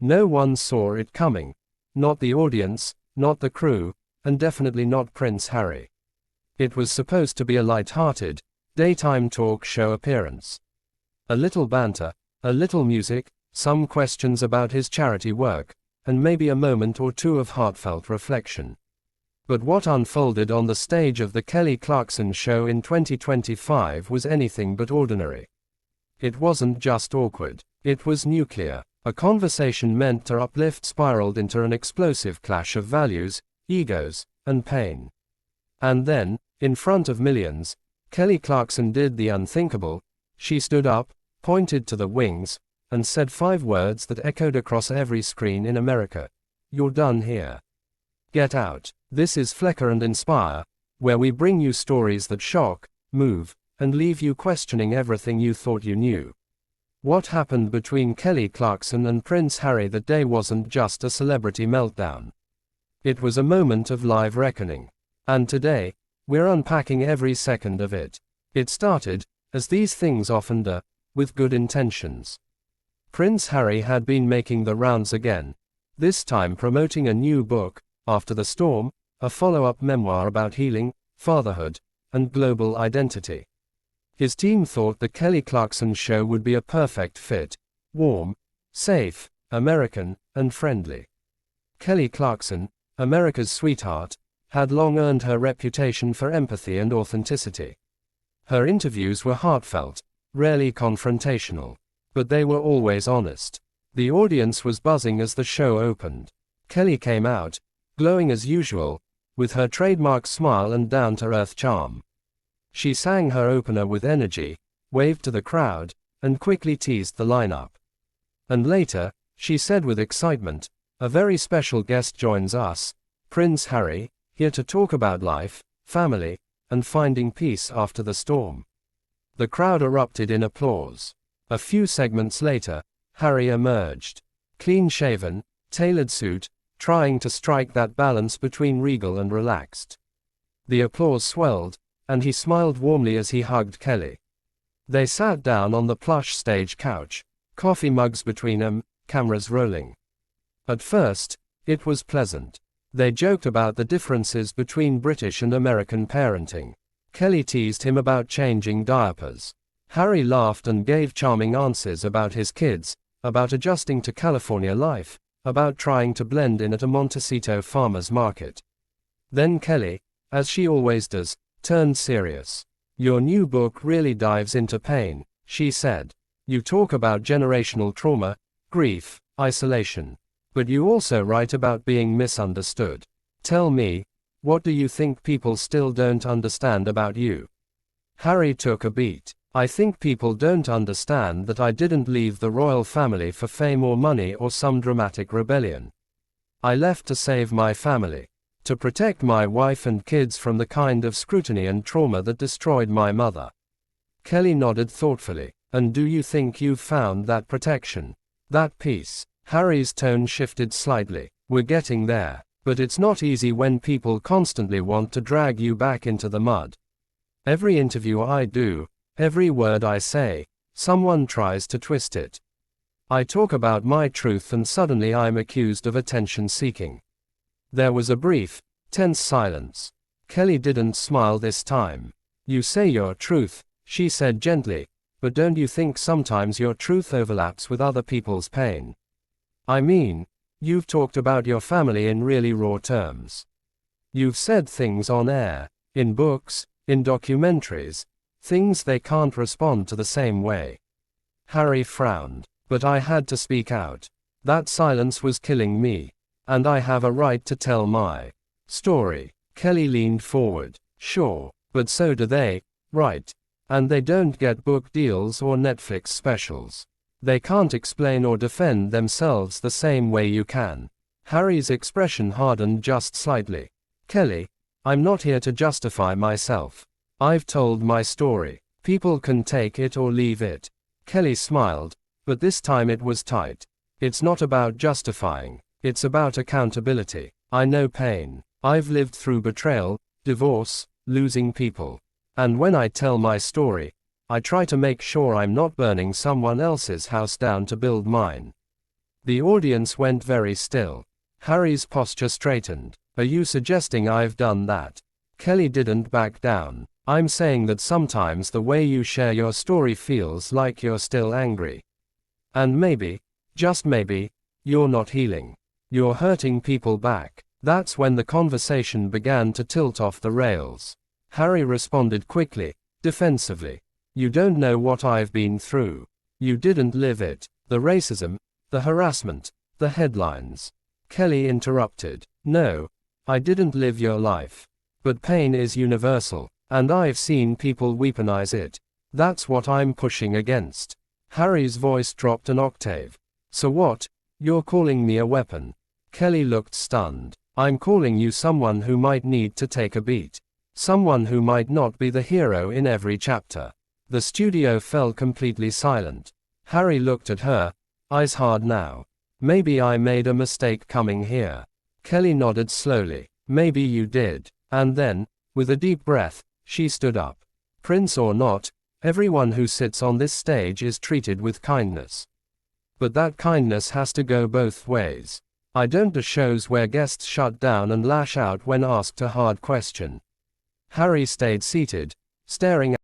No one saw it coming. Not the audience, not the crew, and definitely not Prince Harry. It was supposed to be a light-hearted, daytime talk show appearance. A little banter, a little music, some questions about his charity work, and maybe a moment or two of heartfelt reflection. But what unfolded on the stage of the Kelly Clarkson show in 2025 was anything but ordinary. It wasn't just awkward, it was nuclear. A conversation meant to uplift spiraled into an explosive clash of values, egos, and pain. And then, in front of millions, Kelly Clarkson did the unthinkable. She stood up, pointed to the wings, and said 5 words that echoed across every screen in America. You're done here. Get out. This is Flekar and Inspire, where we bring you stories that shock, move, and leave you questioning everything you thought you knew. What happened between Kelly Clarkson and Prince Harry that day wasn't just a celebrity meltdown. It was a moment of live reckoning. And today, we're unpacking every second of it. It started, as these things often do, with good intentions. Prince Harry had been making the rounds again, this time promoting a new book, After the Storm, a follow-up memoir about healing, fatherhood, and global identity. His team thought the Kelly Clarkson show would be a perfect fit, warm, safe, American, and friendly. Kelly Clarkson, America's sweetheart, had long earned her reputation for empathy and authenticity. Her interviews were heartfelt, rarely confrontational, but they were always honest. The audience was buzzing as the show opened. Kelly came out, glowing as usual, with her trademark smile and down-to-earth charm. She sang her opener with energy, waved to the crowd, and quickly teased the lineup. And later, she said with excitement, "A very special guest joins us, Prince Harry, here to talk about life, family, and finding peace after the storm." The crowd erupted in applause. A few segments later, Harry emerged. Clean-shaven, tailored suit, trying to strike that balance between regal and relaxed. The applause swelled, and he smiled warmly as he hugged Kelly. They sat down on the plush stage couch, coffee mugs between them, cameras rolling. At first, it was pleasant. They joked about the differences between British and American parenting. Kelly teased him about changing diapers. Harry laughed and gave charming answers about his kids, about adjusting to California life, about trying to blend in at a Montecito farmer's market. Then Kelly, as she always does, turned serious. "Your new book really dives into pain," she said. "You talk about generational trauma, grief, isolation. But you also write about being misunderstood. Tell me, what do you think people still don't understand about you?" Harry took a beat. "I think people don't understand that I didn't leave the royal family for fame or money or some dramatic rebellion. I left to save my family. To protect my wife and kids from the kind of scrutiny and trauma that destroyed my mother." Kelly nodded thoughtfully. "And do you think you've found that protection? That peace?" Harry's tone shifted slightly. "We're getting there. But it's not easy when people constantly want to drag you back into the mud. Every interview I do, every word I say, someone tries to twist it. I talk about my truth and suddenly I'm accused of attention-seeking." There was a brief, tense silence. Kelly didn't smile this time. "You say your truth," she said gently, "but don't you think sometimes your truth overlaps with other people's pain? I mean, you've talked about your family in really raw terms. You've said things on air, in books, in documentaries, things they can't respond to the same way." Harry frowned. "But I had to speak out. That silence was killing me. And I have a right to tell my story." Kelly leaned forward. "Sure, but so do they, right? And they don't get book deals or Netflix specials. They can't explain or defend themselves the same way you can." Harry's expression hardened just slightly. "Kelly, I'm not here to justify myself. I've told my story. People can take it or leave it." Kelly smiled, but this time it was tight. "It's not about justifying. It's about accountability. I know pain. I've lived through betrayal, divorce, losing people. And when I tell my story, I try to make sure I'm not burning someone else's house down to build mine." The audience went very still. Harry's posture straightened. Are you suggesting I've done that? Kelly didn't back down. I'm saying that sometimes the way you share your story feels like you're still angry. And maybe, just maybe, you're not healing. You're hurting people back. That's when the conversation began to tilt off the rails. Harry responded quickly, defensively. You don't know what I've been through. You didn't live it. The racism, the harassment, the headlines. Kelly interrupted. No, I didn't live your life. But pain is universal, and I've seen people weaponize it. That's what I'm pushing against. Harry's voice dropped an octave. So what? You're calling me a weapon? Kelly looked stunned. I'm calling you someone who might need to take a beat. Someone who might not be the hero in every chapter. The studio fell completely silent. Harry looked at her, eyes hard now. Maybe I made a mistake coming here. Kelly nodded slowly. Maybe you did. And then, with a deep breath, she stood up. Prince or not, everyone who sits on this stage is treated with kindness. But that kindness has to go both ways. I don't do shows where guests shut down and lash out when asked a hard question. Harry stayed seated, staring